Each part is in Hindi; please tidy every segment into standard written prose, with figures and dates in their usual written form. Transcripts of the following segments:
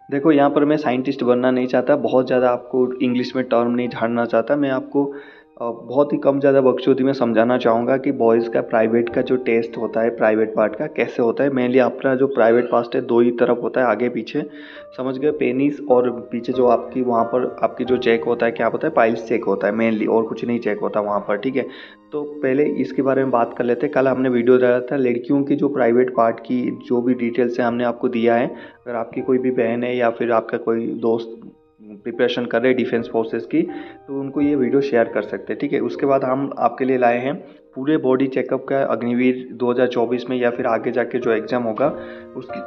देखो यहाँ पर मैं साइंटिस्ट बनना नहीं चाहता, बहुत ज़्यादा आपको इंग्लिश में टर्म नहीं झाड़ना चाहता। मैं आपको बहुत ही कम ज़्यादा बकचोदी में समझाना चाहूँगा कि बॉयज़ का प्राइवेट का जो टेस्ट होता है प्राइवेट पार्ट का कैसे होता है। मेनली अपना जो प्राइवेट पार्ट है दो ही तरफ होता है, आगे पीछे, समझ गए, पेनिस और पीछे जो आपकी वहाँ पर आपकी जो चेक होता है क्या होता है, पाइल्स चेक होता है मेनली, और कुछ नहीं चेक होता वहाँ पर, ठीक है। तो पहले इसके बारे में बात कर लेते हैं। कल हमने वीडियो डाला था लड़कियों की जो प्राइवेट पार्ट की जो भी डिटेल्स है हमने आपको दिया है। अगर आपकी कोई भी बहन है या फिर आपका कोई दोस्त प्रिपरेशन कर रहे हैं डिफेंस फोर्सेस की, तो उनको ये वीडियो शेयर कर सकते हैं, ठीक है। उसके बाद हम आपके लिए लाए हैं पूरे बॉडी चेकअप का अग्निवीर 2024 में या फिर आगे जाके जो एग्ज़ाम होगा उसकी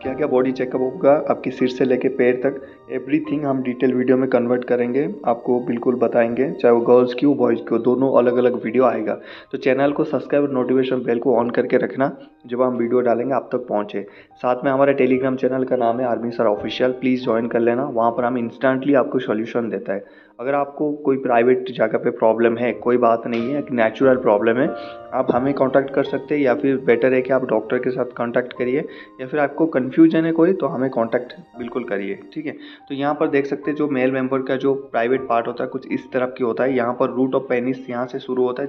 क्या क्या बॉडी चेकअप होगा, आपकी सिर से लेके पैर तक एवरीथिंग हम डिटेल वीडियो में कन्वर्ट करेंगे, आपको बिल्कुल बताएंगे, चाहे वो गर्ल्स की हो बॉयज़ की हो, दोनों अलग अलग वीडियो आएगा। तो चैनल को सब्सक्राइब और नोटिफिकेशन बेल को ऑन करके रखना, जब हम वीडियो डालेंगे आप तक पहुँचे। साथ में हमारे टेलीग्राम चैनल का नाम है army sir official, please join कर लेना, वहाँ पर हम इंस्टेंटली आपको सॉल्यूशन देता है। अगर आपको कोई प्राइवेट जगह पे प्रॉब्लम है, कोई बात नहीं है, एक नेचुरल प्रॉब्लम है, आप हमें कांटेक्ट कर सकते हैं, या फिर बेटर है कि आप डॉक्टर के साथ कांटेक्ट करिए, या फिर आपको कन्फ्यूजन है कोई तो हमें कांटेक्ट बिल्कुल करिए, ठीक है। तो यहाँ पर देख सकते हैं जो मेल मेंबर का जो प्राइवेट पार्ट होता है कुछ इस तरफ की होता है। यहाँ पर रूट ऑफ पेनिस यहाँ से शुरू होता है,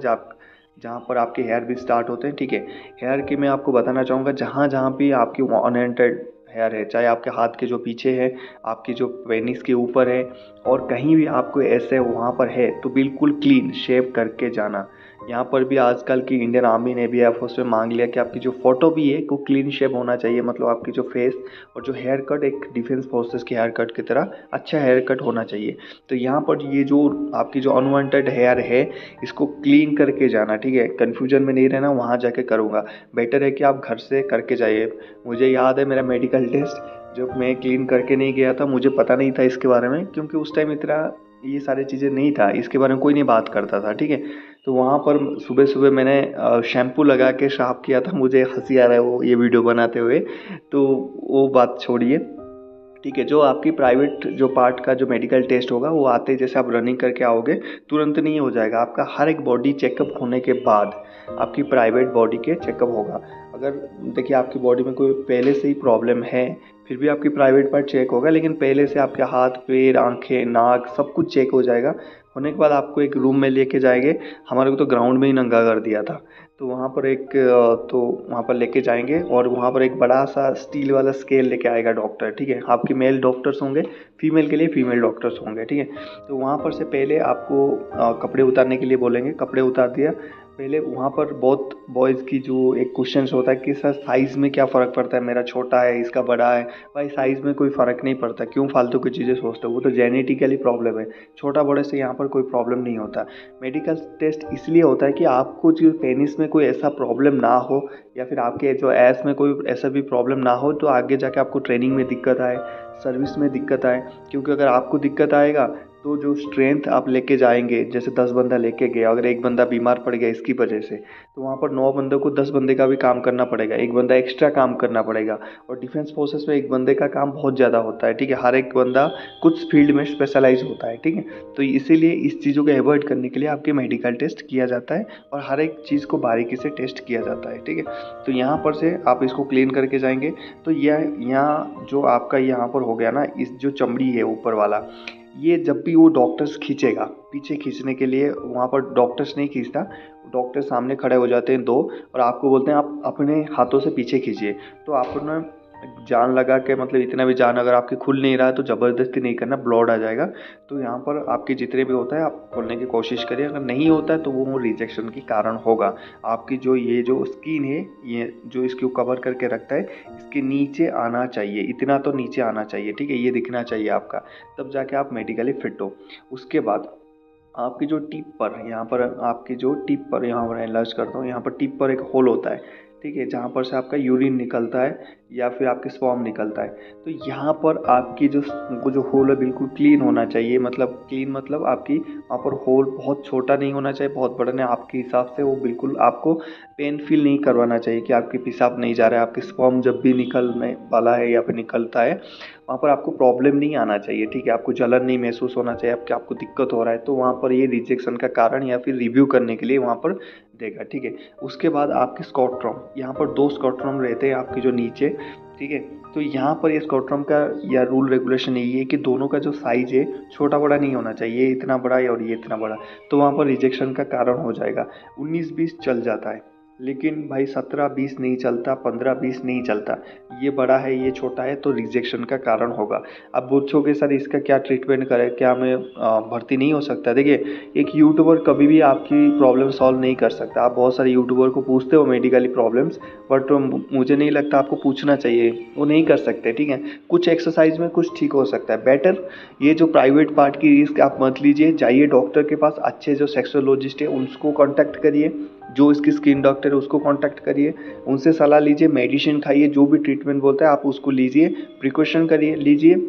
जहाँ पर आपके हेयर भी स्टार्ट होते हैं, ठीक है। हेयर की मैं आपको बताना चाहूँगा, जहाँ जहाँ भी आपकी अनवांटेड हेयर है, चाहे आपके हाथ के जो पीछे है, आपकी जो पेनिस के ऊपर है, और कहीं भी आपको ऐसे वहाँ पर है, तो बिल्कुल क्लीन शेव करके जाना। यहाँ पर भी आजकल की इंडियन आर्मी ने भी एयरफोर्स में मांग लिया कि आपकी जो फोटो भी है वो क्लीन शेव होना चाहिए, मतलब आपकी जो फेस और जो हेयर कट एक डिफेंस फोर्सेस के हेयर कट की तरह अच्छा हेयर कट होना चाहिए। तो यहाँ पर ये जो आपकी जो अनवांटेड हेयर है इसको क्लीन करके जाना, ठीक है। कन्फ्यूजन में नहीं रहना, वहाँ जाके करूँगा, बेटर है कि आप घर से करके जाइए। मुझे याद है मेरा मेडिकल टेस्ट जब मैं क्लीन करके नहीं गया था, मुझे पता नहीं था इसके बारे में, क्योंकि उस टाइम इतना ये सारी चीज़ें नहीं था, इसके बारे में कोई नहीं बात करता था, ठीक है। तो वहाँ पर सुबह सुबह मैंने शैम्पू लगा के साफ किया था, मुझे हंसी आ रहा है वो ये वीडियो बनाते हुए, तो वो बात छोड़िए, ठीक है। जो आपकी प्राइवेट जो पार्ट का जो मेडिकल टेस्ट होगा वो आते ही जैसे आप रनिंग करके आओगे तुरंत नहीं हो जाएगा, आपका हर एक बॉडी चेकअप होने के बाद आपकी प्राइवेट बॉडी के चेकअप होगा। अगर देखिए आपकी बॉडी में कोई पहले से ही प्रॉब्लम है फिर भी आपकी प्राइवेट पार्ट चेक होगा, लेकिन पहले से आपके हाथ पैर आंखें नाक सब कुछ चेक हो जाएगा। होने के बाद आपको एक रूम में लेके जाएंगे, हमारे को तो ग्राउंड में ही नंगा कर दिया था, तो वहाँ पर तो वहाँ पर लेके जाएंगे और वहाँ पर एक बड़ा सा स्टील वाला स्केल लेके आएगा डॉक्टर, ठीक है। आपके मेल डॉक्टर्स होंगे, फीमेल के लिए फीमेल डॉक्टर्स होंगे, ठीक है। तो वहाँ पर से पहले आपको कपड़े उतारने के लिए बोलेंगे, कपड़े उतार दिया। पहले वहाँ पर बहुत बॉयज़ की जो एक क्वेश्चन होता है कि सर साइज़ में क्या फ़र्क पड़ता है, मेरा छोटा है इसका बड़ा है। भाई साइज़ में कोई फ़र्क नहीं पड़ता, क्यों फालतू की चीज़ें सोचते हो, वो तो जेनेटिकली प्रॉब्लम है, छोटा बड़े से यहाँ पर कोई प्रॉब्लम नहीं होता। मेडिकल टेस्ट इसलिए होता है कि आपको जो पेनिस में कोई ऐसा प्रॉब्लम ना हो, या फिर आपके जो एस में कोई ऐसा भी प्रॉब्लम ना हो, तो आगे जाके आपको ट्रेनिंग में दिक्कत आए, सर्विस में दिक्कत आए। क्योंकि अगर आपको दिक्कत आएगा तो जो स्ट्रेंथ आप लेके जाएंगे, जैसे 10 बंदा लेके गया, अगर एक बंदा बीमार पड़ गया इसकी वजह से, तो वहाँ पर 9 बंदों को 10 बंदे का भी काम करना पड़ेगा, एक बंदा एक्स्ट्रा काम करना पड़ेगा। और डिफेंस फोर्सेस में एक बंदे का काम बहुत ज़्यादा होता है, ठीक है। हर एक बंदा कुछ फील्ड में स्पेशलाइज होता है, ठीक है। तो इसीलिए इस चीज़ों को अवॉइड करने के लिए आपके मेडिकल टेस्ट किया जाता है और हर एक चीज़ को बारीकी से टेस्ट किया जाता है, ठीक है। तो यहाँ पर से आप इसको क्लीन करके जाएंगे। तो यह यहाँ जो आपका यहाँ पर हो गया ना, इस जो चमड़ी है ऊपर वाला, ये जब भी वो डॉक्टर्स खींचेगा, पीछे खींचने के लिए वहाँ पर डॉक्टर्स नहीं खींचता, डॉक्टर सामने खड़े हो जाते हैं दो, और आपको बोलते हैं आप अपने हाथों से पीछे खींचिए। तो आप ना जान लगा के, मतलब इतना भी जान अगर आपकी खुल नहीं रहा है तो ज़बरदस्ती नहीं करना, ब्लड आ जाएगा। तो यहाँ पर आपके जितने भी होता है आप खोलने की कोशिश करिए, अगर नहीं होता है तो वो रिजेक्शन की कारण होगा। आपकी जो ये जो स्किन है, ये जो इसको कवर करके रखता है, इसके नीचे आना चाहिए, इतना तो नीचे आना चाहिए, ठीक है, ये दिखना चाहिए आपका, तब जाके आप मेडिकली फिट हो। उसके बाद आपकी जो टिप पर, यहाँ पर आपकी जो टिप पर, यहाँ पर एनलार्ज करता हूँ, यहाँ पर टिप पर एक होल होता है, ठीक है, जहाँ पर से आपका यूरिन निकलता है या फिर आपके स्पर्म निकलता है। तो यहाँ पर आपकी जो होल है बिल्कुल क्लीन होना चाहिए, मतलब क्लीन मतलब आपकी वहाँ पर होल बहुत छोटा नहीं होना चाहिए, बहुत बड़ा नहीं, आपके हिसाब से वो बिल्कुल आपको पेन फील नहीं करवाना चाहिए कि आपकी पेशाब नहीं जा रहा है। आपके स्पर्म जब भी निकलने वाला है या फिर निकलता है, वहाँ पर आपको प्रॉब्लम नहीं आना चाहिए, ठीक है, आपको जलन नहीं महसूस होना चाहिए, आपको दिक्कत हो रहा है तो वहाँ पर ये रिजेक्शन का कारण या फिर रिव्यू करने के लिए वहाँ पर देगा, ठीक है। उसके बाद आपके स्कॉट्रम, यहाँ पर 2 स्कॉट्रम रहते हैं आपकी जो नीचे, ठीक है। तो यहाँ पर ये स्कोट्रम का या रूल रेगुलेशन यही है कि दोनों का जो साइज है छोटा बड़ा नहीं होना चाहिए, ये इतना बड़ा है और ये इतना बड़ा, तो वहाँ पर रिजेक्शन का कारण हो जाएगा। 19-20 चल जाता है, लेकिन भाई 17-20 नहीं चलता, 15-20 नहीं चलता। ये बड़ा है ये छोटा है तो रिजेक्शन का कारण होगा। अब पूछोगे सर इसका क्या ट्रीटमेंट करें, क्या मैं भर्ती नहीं हो सकता? देखिए, एक यूट्यूबर कभी भी आपकी प्रॉब्लम सॉल्व नहीं कर सकता। आप बहुत सारे यूट्यूबर को पूछते हो मेडिकली प्रॉब्लम्स, बट मुझे नहीं लगता आपको पूछना चाहिए, वो नहीं कर सकते, ठीक है। कुछ एक्सरसाइज में कुछ ठीक हो सकता है। बेटर ये जो प्राइवेट पार्ट की रिस्क आप मत लीजिए, जाइए डॉक्टर के पास, अच्छे जो सेक्सोलॉजिस्ट है उनको कॉन्टैक्ट करिए, जो इसकी स्किन डॉक्टर है उसको कांटेक्ट करिए, उनसे सलाह लीजिए, मेडिसिन खाइए, जो भी ट्रीटमेंट बोलता है आप उसको लीजिए, प्रिकॉशन करिए लीजिए,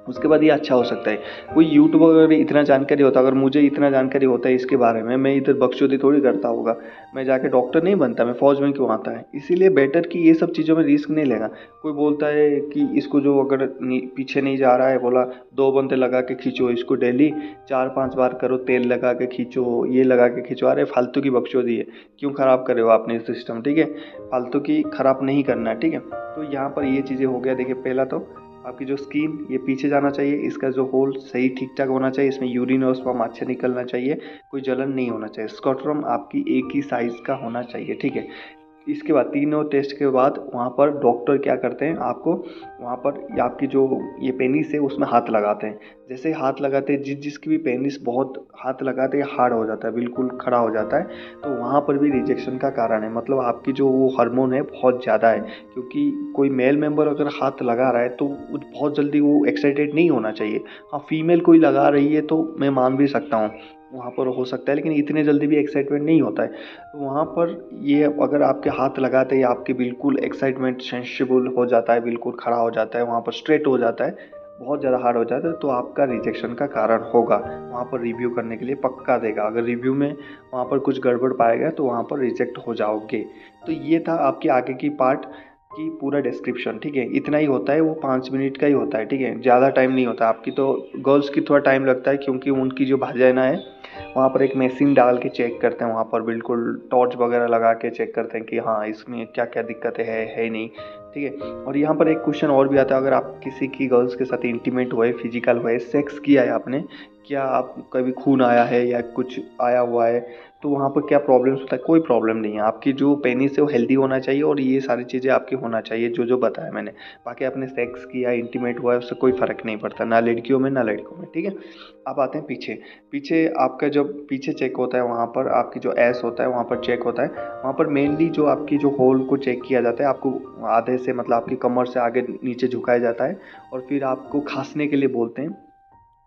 उसके बाद ये अच्छा हो सकता है। कोई यूट्यूबर अगर इतना जानकारी होता, अगर मुझे इतना जानकारी होता है इसके बारे में, मैं इधर बकचोदी थोड़ी करता होगा, मैं जाके डॉक्टर नहीं बनता, मैं फौज में क्यों आता है। इसीलिए बेटर कि ये सब चीज़ों में रिस्क नहीं लेगा। कोई बोलता है कि इसको जो अगर पीछे नहीं जा रहा है, बोला 2 बंदे लगा के खींचो इसको, डेली 4-5 बार करो, तेल लगा के खींचो, ये लगा के खींचो, अरे फालतू की बकचोदी है, क्यों ख़राब करे हो आपने सिस्टम, ठीक है। फालतू की ख़राब नहीं करना है, ठीक है। तो यहाँ पर ये चीज़ें हो गया। देखिए, पहला तो आपकी जो स्किन ये पीछे जाना चाहिए, इसका जो होल सही ठीक ठाक होना चाहिए, इसमें यूरिन और स्पर्म अच्छे निकलना चाहिए, कोई जलन नहीं होना चाहिए, स्कोट्रम आपकी एक ही साइज़ का होना चाहिए, ठीक है। इसके बाद तीनों टेस्ट के बाद वहाँ पर डॉक्टर क्या करते हैं, आपको वहाँ पर आपकी जो ये पेनिस है उसमें हाथ लगाते हैं। जैसे हाथ लगाते हैं, जिसकी भी पेनिस बहुत हाथ लगाते हैं हार्ड हो जाता है, बिल्कुल खड़ा हो जाता है, तो वहाँ पर भी रिजेक्शन का कारण है। मतलब आपकी जो वो हार्मोन है बहुत ज़्यादा है, क्योंकि कोई मेल मेंबर अगर हाथ लगा रहा है तो बहुत जल्दी वो एक्साइटेड नहीं होना चाहिए। हाँ, फीमेल कोई लगा रही है तो मैं मान भी सकता हूँ, वहाँ पर हो सकता है, लेकिन इतने जल्दी भी एक्साइटमेंट नहीं होता है। तो वहाँ पर ये अगर आपके हाथ लगाते ही आपके बिल्कुल एक्साइटमेंट सेंसिबल हो जाता है, बिल्कुल खड़ा हो जाता है, वहाँ पर स्ट्रेट हो जाता है, बहुत ज़्यादा हार्ड हो जाता है, तो आपका रिजेक्शन का कारण होगा। वहाँ पर रिव्यू करने के लिए पक्का देगा, अगर रिव्यू में वहाँ पर कुछ गड़बड़ पाया गया तो वहाँ पर रिजेक्ट हो जाओगे। तो ये था आपकी आगे की पार्ट की पूरा डिस्क्रिप्शन, ठीक है। इतना ही होता है, वो 5 मिनट का ही होता है, ठीक है, ज़्यादा टाइम नहीं होता। आपकी तो गर्ल्स की थोड़ा टाइम लगता है, क्योंकि उनकी जो भाजाना है वहाँ पर एक मशीन डाल के चेक करते हैं, वहाँ पर बिल्कुल टॉर्च वगैरह लगा के चेक करते हैं कि हाँ इसमें क्या क्या दिक्कतें है नहीं, ठीक है। और यहाँ पर एक क्वेश्चन और भी आता है, अगर आप किसी की गर्ल्स के साथ इंटीमेट हुए, फिजिकल हुए, सेक्स किया है आपने, क्या आप कभी खून आया है या कुछ आया हुआ है, तो वहाँ पर क्या प्रॉब्लम्स होता है? कोई प्रॉब्लम नहीं है, आपकी जो पेनिस है वो हेल्दी होना चाहिए और ये सारी चीज़ें आपकी होना चाहिए जो जो बताया मैंने। बाकी आपने सेक्स किया, इंटीमेट हुआ है, उससे कोई फ़र्क नहीं पड़ता, ना लड़कियों में ना लड़कों में, ठीक है। अब आते हैं पीछे। पीछे आपका जब पीछे चेक होता है, वहाँ पर आपकी जो एस होता है वहाँ पर चेक होता है, वहाँ पर मेनली जो आपकी जो होल को चेक किया जाता है, आपको आधे से मतलब आपकी कमर से आगे नीचे झुकाया जाता है और फिर आपको खांसने के लिए बोलते हैं।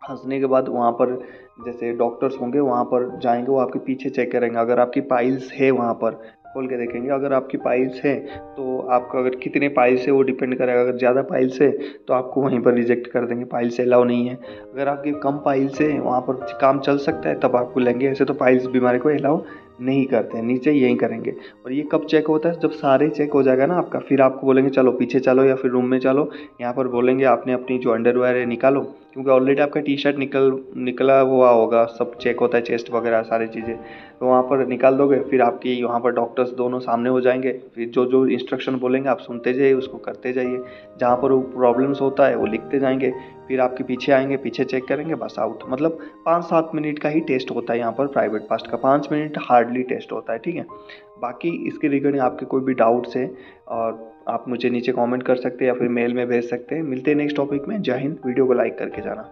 खांसने के बाद वहाँ पर जैसे डॉक्टर्स होंगे वहाँ पर जाएंगे, वो आपके पीछे चेक करेंगे, अगर आपकी पाइल्स है वहाँ पर खोल के देखेंगे, अगर आपकी पाइल्स है तो आपका अगर कितने पाइल्स है वो डिपेंड करेगा, अगर ज़्यादा पाइल्स है तो आपको वहीं पर रिजेक्ट कर देंगे, पाइल्स अलाउ नहीं है। अगर आपकी कम पाइल्स है वहाँ पर काम चल सकता है तब आपको लेंगे, ऐसे तो पाइल्स बीमारी को अलाउ नहीं करते हैं, नीचे यहीं करेंगे। और ये कब चेक होता है? जब सारे चेक हो जाएगा ना आपका, फिर आपको बोलेंगे चलो पीछे चलो या फिर रूम में चलो, यहाँ पर बोलेंगे आपने अपनी जो अंडरवेयर है निकालो, क्योंकि ऑलरेडी आपका टी शर्ट निकला हुआ होगा, सब चेक होता है चेस्ट वगैरह सारी चीज़ें, तो वहाँ पर निकाल दोगे, फिर आपकी वहाँ पर डॉक्टर्स दोनों सामने हो जाएंगे, फिर जो जो इंस्ट्रक्शन बोलेंगे आप सुनते जाइए, उसको करते जाइए, जहाँ पर वो प्रॉब्लम्स होता है वो लिखते जाएंगे, फिर आपके पीछे आएंगे, पीछे चेक करेंगे, बस आउट। मतलब 5-7 मिनट का ही टेस्ट होता है यहाँ पर प्राइवेट पास्ट का, 5 मिनट हार्डली टेस्ट होता है, ठीक है। बाकी इसके रिगार्डिंग आपके कोई भी डाउट्स है और आप मुझे नीचे कमेंट कर सकते हैं या फिर मेल में भेज सकते हैं। मिलते हैं नेक्स्ट टॉपिक में। जय हिंद। वीडियो को लाइक करके जाना।